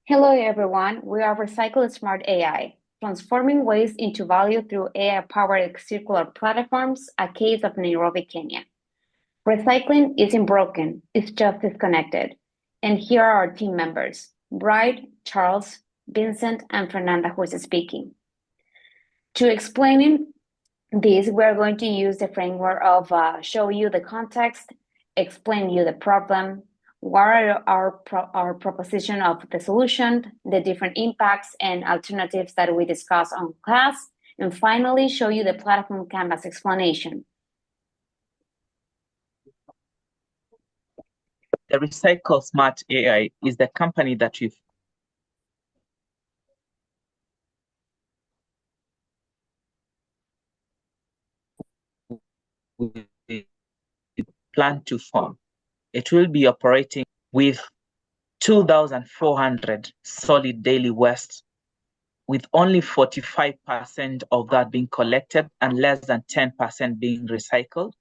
Hello everyone, we are RecycleSmartAI, transforming waste into value through AI-powered circular platforms, a case of Nairobi, Kenya. Recycling isn't broken, it's just disconnected. And here are our team members, Bright, Charles, Vincent, and Fernanda, who is speaking. To explain this, we're going to use the framework of show you the context, explain you the problem, what are our proposition of the solution, the different impacts and alternatives that we discuss on class, and finally show you the platform canvas explanation. The RecycleSmartAI is the company that we plan to form. It will be operating with 2,400 solid daily waste, with only 45% of that being collected and less than 10% being recycled.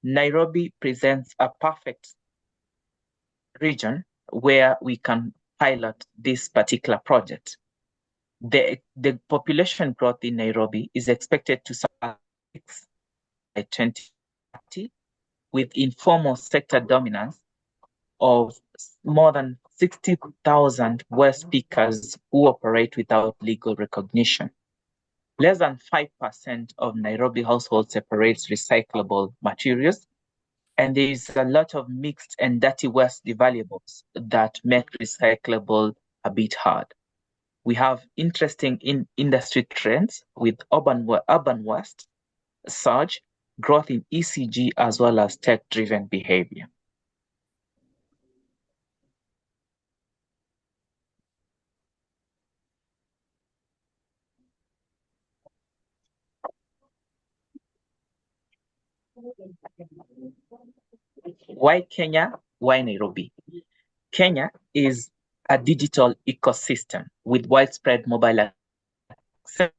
Nairobi presents a perfect region where we can pilot this particular project. The population growth in Nairobi is expected to surpass by 2030, with informal sector dominance of more than 60,000 waste pickers who operate without legal recognition. Less than 5% of Nairobi households separates recyclable materials, and there is a lot of mixed and dirty waste valuables that make recyclable a bit hard. We have interesting industry trends with urban waste, surge, growth in ECG, as well as tech-driven behavior. Why Kenya? Why Nairobi? Kenya is a digital ecosystem with widespread mobile access,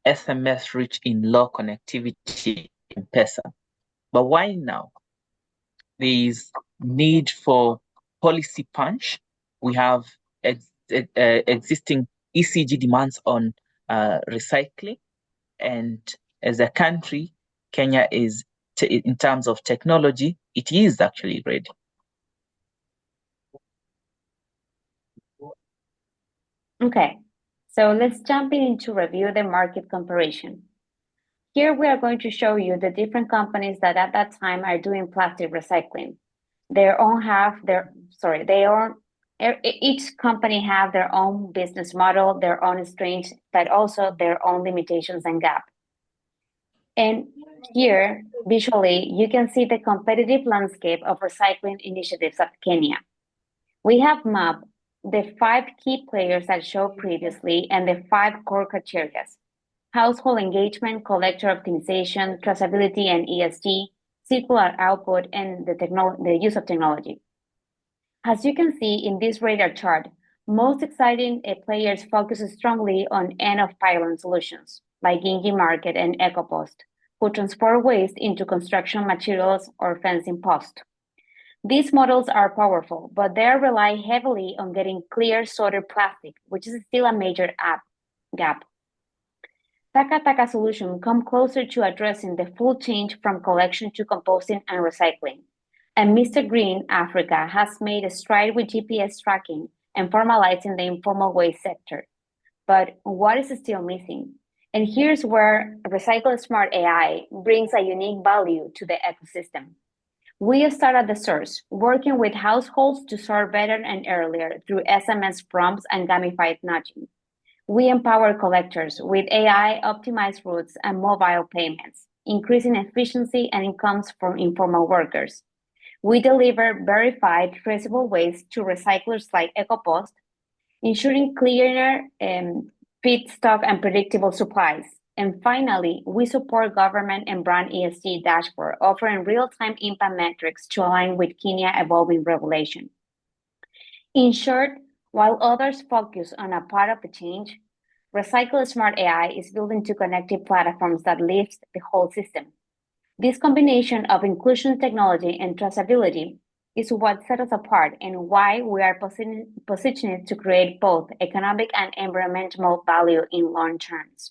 SMS rich in low connectivity in M-Pesa. But why now? There is need for policy punch. We have existing ECG demands on recycling, and as a country, Kenya is, in terms of technology, it is actually ready. Okay, so let's jump into review the market comparison. Here we are going to show you the different companies that at that time are doing plastic recycling. Each company have their own business model, their own strengths, but also their own limitations and gap. And here, visually, you can see the competitive landscape of recycling initiatives of Kenya. We have mapped the 5 key players that showed previously and the 5 core criteria: household engagement, collector optimization, traceability and ESG, circular output, and the use of technology. As you can see in this radar chart, most exciting players focus strongly on end-of-pylon solutions, like Gingy Market and EcoPost, who transport waste into construction materials or fencing posts. These models are powerful, but they rely heavily on getting clear sorted plastic, which is still a major gap. Taka solution come closer to addressing the full change from collection to composting and recycling. And Mr. Green Africa has made a stride with GPS tracking and formalizing the informal waste sector. But what is still missing? And here's where RecycleSmartAI brings a unique value to the ecosystem. We start at the source, working with households to sort better and earlier through SMS prompts and gamified nudging. We empower collectors with AI optimized routes and mobile payments, increasing efficiency and incomes from informal workers. We deliver verified traceable waste to recyclers like EcoPost, ensuring cleaner feedstock and predictable supplies. And finally, we support government and brand ESG dashboard, offering real-time impact metrics to align with Kenya evolving regulation. In short, while others focus on a part of the change, RecycleSmartAI is building two connected platforms that lift the whole system. This combination of inclusion technology and traceability is what sets us apart and why we are positioned to create both economic and environmental value in long terms.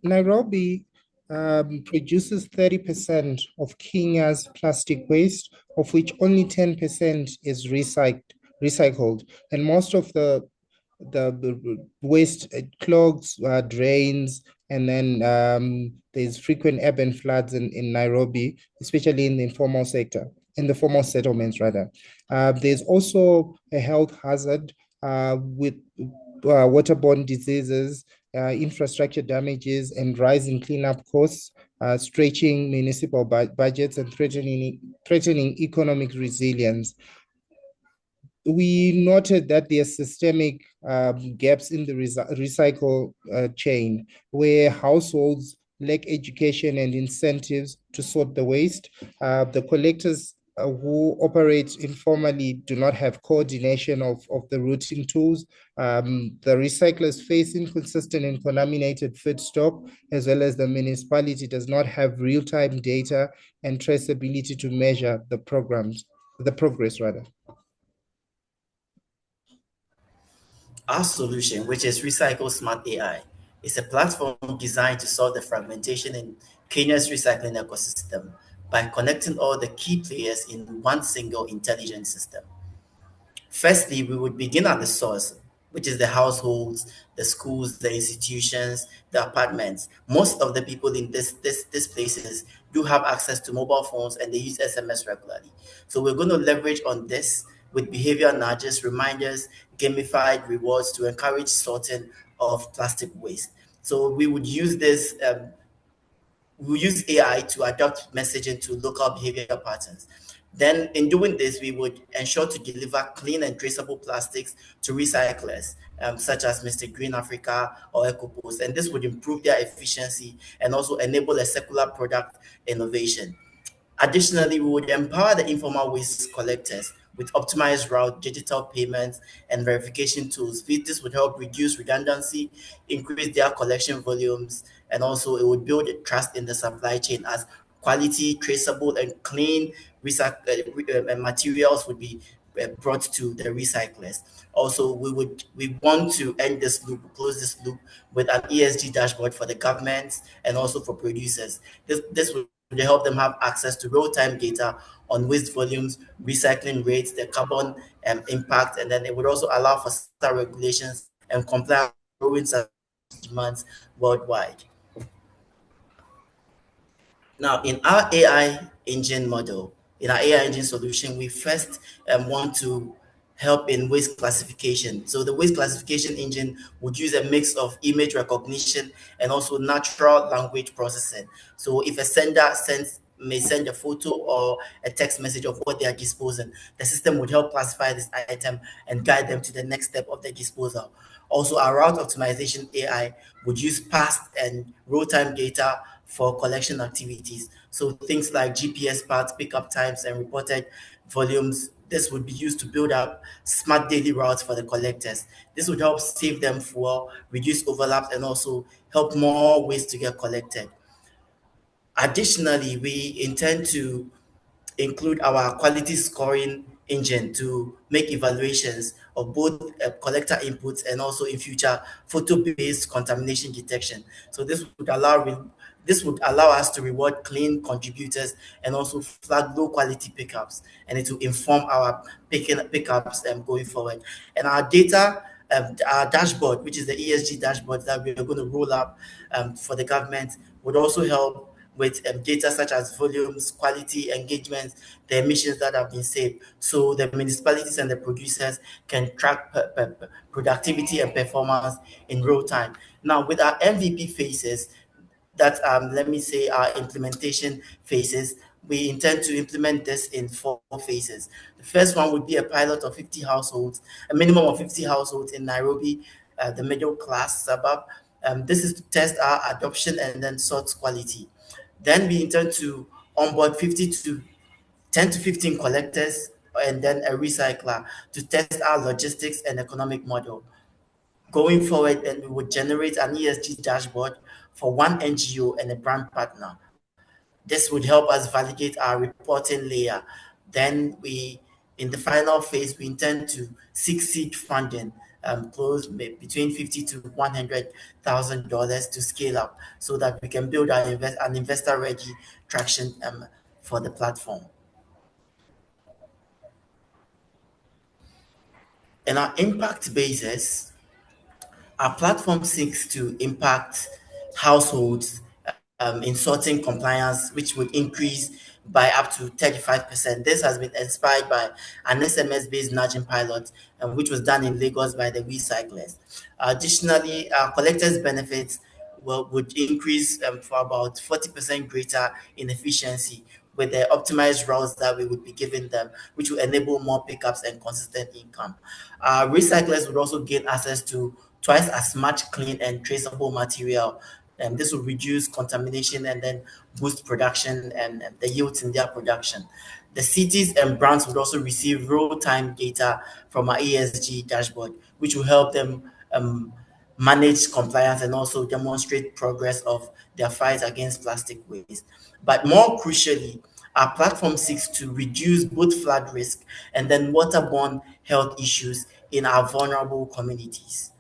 Nairobi produces 30% of Kenya's plastic waste, of which only 10% is recycled. And most of the waste clogs drains, and then there's frequent urban floods in Nairobi, especially in the informal sector, in the formal settlements rather. There's also a health hazard with waterborne diseases, infrastructure damages, and rising cleanup costs, stretching municipal budgets and threatening economic resilience. We noted that there are systemic gaps in the recycle chain, where households lack education and incentives to sort the waste. The collectors who operate informally do not have coordination of the routing tools. The recyclers face inconsistent and contaminated feedstock, as well as the municipality does not have real-time data and traceability to measure the progress rather. Our solution, which is RecycleSmartAI, is a platform designed to solve the fragmentation in Kenya's recycling ecosystem by connecting all the key players in one single intelligent system. Firstly, we would begin at the source, which is the households, the schools, the institutions, the apartments. Most of the people in these places do have access to mobile phones and they use SMS regularly. So we're going to leverage on this with behavior nudges, reminders, gamified rewards to encourage sorting of plastic waste. So we would use this we use AI to adapt messaging to local behavior patterns. Then, in doing this, we would ensure to deliver clean and traceable plastics to recyclers, such as Mr. Green Africa or EcoPost, and this would improve their efficiency and also enable a circular product innovation. Additionally, we would empower the informal waste collectors with optimized route, digital payments, and verification tools. This would help reduce redundancy, increase their collection volumes, and also it would build trust in the supply chain as quality, traceable, and clean materials would be brought to the recyclers. Also, we want to end this loop, close this loop with an ESG dashboard for the governments and also for producers. This would help them have access to real-time data on waste volumes, recycling rates, the carbon impact, and then it would also allow for certain regulations and compliance with growing demands worldwide. Now, in our AI engine model, in our AI engine solution, we first want to help in waste classification. So the waste classification engine would use a mix of image recognition and also natural language processing. So if a sender may send a photo or a text message of what they are disposing, the system would help classify this item and guide them to the next step of the disposal. Also, our route optimization AI would use past and real-time data for collection activities. So things like GPS paths, pickup times, and reported volumes. This would be used to build up smart daily routes for the collectors. This would help save them fuel, reduce overlaps, and also help more waste to get collected. Additionally, we intend to include our quality scoring engine to make evaluations of both collector inputs and also in future photo-based contamination detection. So this would allow us to reward clean contributors and also flag low quality pickups, and it will inform our pickups going forward. And our data, our dashboard, which is the ESG dashboard that we are going to roll up for the government, would also help with data such as volumes, quality, engagement, the emissions that have been saved. So the municipalities and the producers can track productivity and performance in real time. Now, with our MVP phases, that let me say our implementation phases, we intend to implement this in 4 phases. The first one would be a pilot of 50 households, a minimum of 50 households in Nairobi, the middle class suburb. This is to test our adoption and then sort quality. Then we intend to onboard 10 to 15 collectors and then a recycler to test our logistics and economic model. Going forward, then we would generate an ESG dashboard for one NGO and a brand partner. This would help us validate our reporting layer. Then in the final phase, we intend to seek seed funding, close between $50,000 to $100,000 to scale up, so that we can build an investor-ready traction for the platform. In our impact basis, our platform seeks to impact households in sorting compliance, which would increase by up to 35%. This has been inspired by an SMS-based nudging pilot, which was done in Lagos by the recyclers. Additionally, our collectors' benefits would increase for about 40% greater in efficiency with the optimized routes that we would be giving them, which will enable more pickups and consistent income. Recyclers would also gain access to twice as much clean and traceable material, and this will reduce contamination and then boost production and the yields in their production. The cities and brands would also receive real-time data from our ESG dashboard, which will help them manage compliance and also demonstrate progress of their fight against plastic waste. But more crucially, our platform seeks to reduce both flood risk and then waterborne health issues in our vulnerable communities.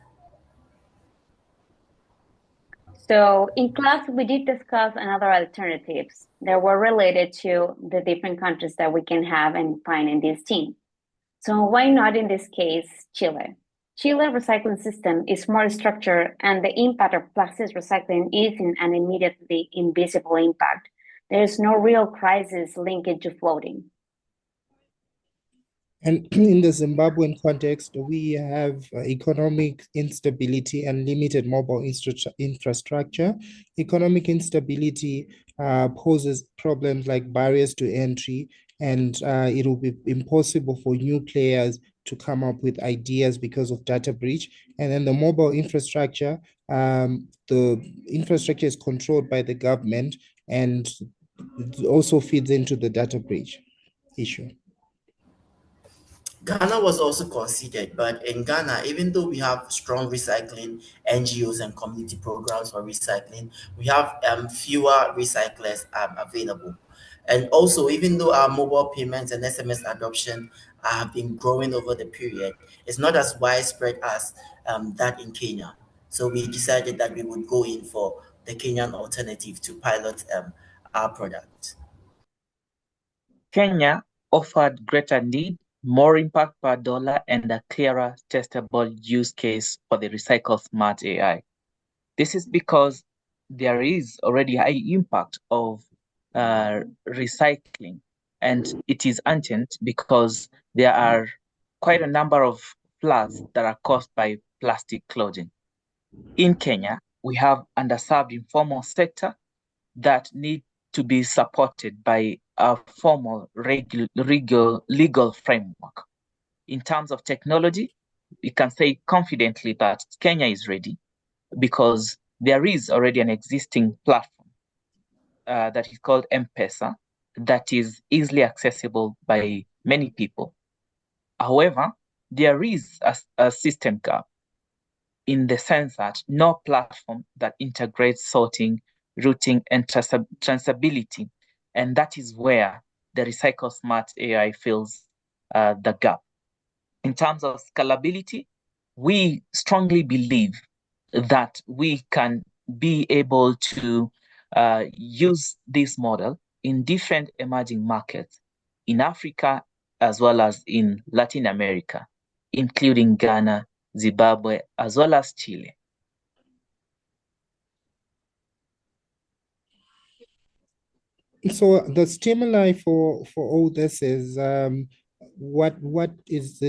So in class, we did discuss another alternatives that were related to the different countries that we can have and find in this team. So why not in this case, Chile? Chile recycling system is more structured and the impact of plastics recycling is an immediately invisible impact. There is no real crisis linked to floating. And in the Zimbabwean context, we have economic instability and limited mobile infrastructure. Economic instability poses problems like barriers to entry, and it will be impossible for new players to come up with ideas because of data breach. And then the mobile infrastructure, the infrastructure is controlled by the government, and it also feeds into the data breach issue. Ghana was also considered, but in Ghana, even though we have strong recycling NGOs and community programs for recycling, we have fewer recyclers available. And also, even though our mobile payments and SMS adoption have been growing over the period, it's not as widespread as that in Kenya. So we decided that we would go in for the Kenyan alternative to pilot our product. Kenya offered greater need, more impact per dollar, and a clearer testable use case for the RecycleSmartAI. This is because there is already high impact of recycling, and it is urgent because there are quite a number of floods that are caused by plastic clothing. In Kenya, we have underserved informal sector that need to be supported by a formal legal framework. In terms of technology, we can say confidently that Kenya is ready because there is already an existing platform that is called M-Pesa that is easily accessible by many people. However, there is a system gap in the sense that no platform that integrates sorting, routing, and traceability. And that is where the RecycleSmartAI fills the gap. In terms of scalability, we strongly believe that we can be able to use this model in different emerging markets in Africa as well as in Latin America, including Ghana, Zimbabwe, as well as Chile. So the stimuli for all this is what is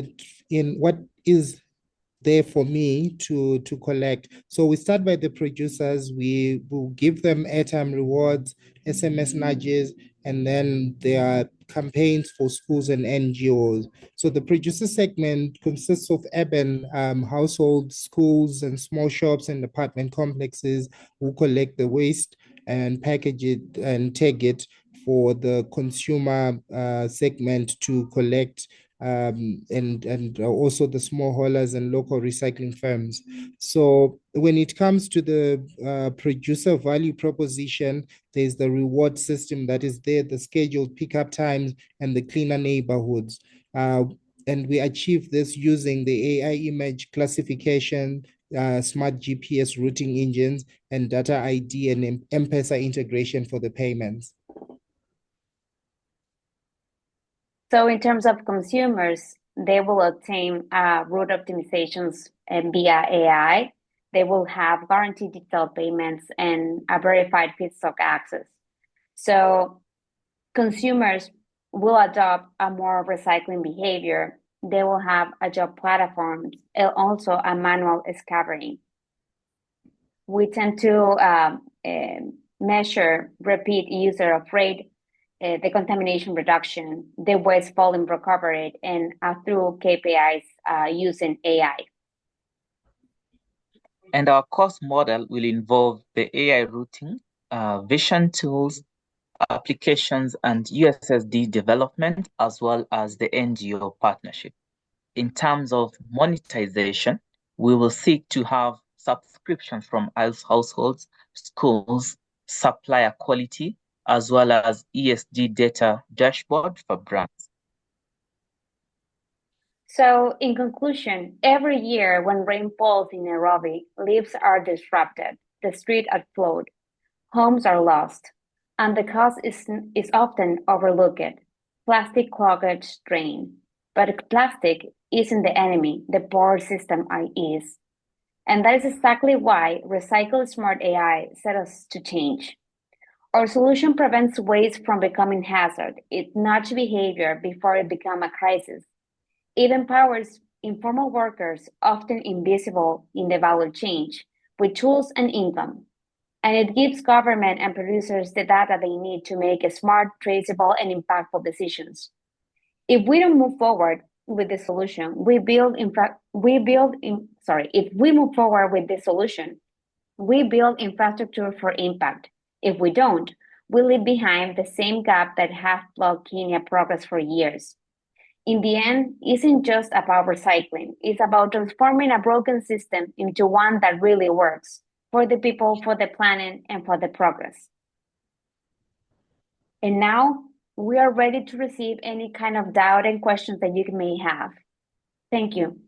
there for me to collect. So we start by the producers. We will give them airtime rewards, SMS nudges, and then there are campaigns for schools and NGOs. So the producer segment consists of urban households, schools, and small shops and apartment complexes who collect the waste and package it and tag it for the consumer segment to collect and also the small haulers and local recycling firms. So when it comes to the producer value proposition, there's the reward system that is there, the scheduled pickup times, and the cleaner neighborhoods. And we achieve this using the AI image classification, smart GPS routing engines, and data ID and M-Pesa integration for the payments. So in terms of consumers, they will obtain route optimizations via AI. They will have guaranteed digital payments and a verified feedstock access. So consumers will adopt a more recycling behavior. They will have a job platform and also a manual scavenging. We tend to measure repeat user of rate, the contamination reduction, the waste volume recovered, and through KPIs using AI. And our cost model will involve the AI routing, vision tools, applications, and USSD development, as well as the NGO partnership. In terms of monetization, we will seek to have subscriptions from households, schools, supplier quality, as well as ESG data dashboard for brands. So in conclusion, every year when rain falls in Nairobi, lives are disrupted, the streets are flooded, homes are lost, and the cause is often overlooked. Plastic clogged drain. But plastic isn't the enemy, the poor system is. And that is exactly why RecycleSmartAI set us to change. Our solution prevents waste from becoming hazard. It nudges behavior before it becomes a crisis. It empowers informal workers, often invisible in the value chain, with tools and income. And it gives government and producers the data they need to make smart, traceable, and impactful decisions. If we don't move forward with the solution, if we move forward with the solution, we build infrastructure for impact. If we don't, we leave behind the same gap that have blocked Kenya progress for years. In the end, it isn't just about recycling. It's about transforming a broken system into one that really works for the people, for the planet, and for the progress. And now we are ready to receive any kind of doubt and questions that you may have. Thank you.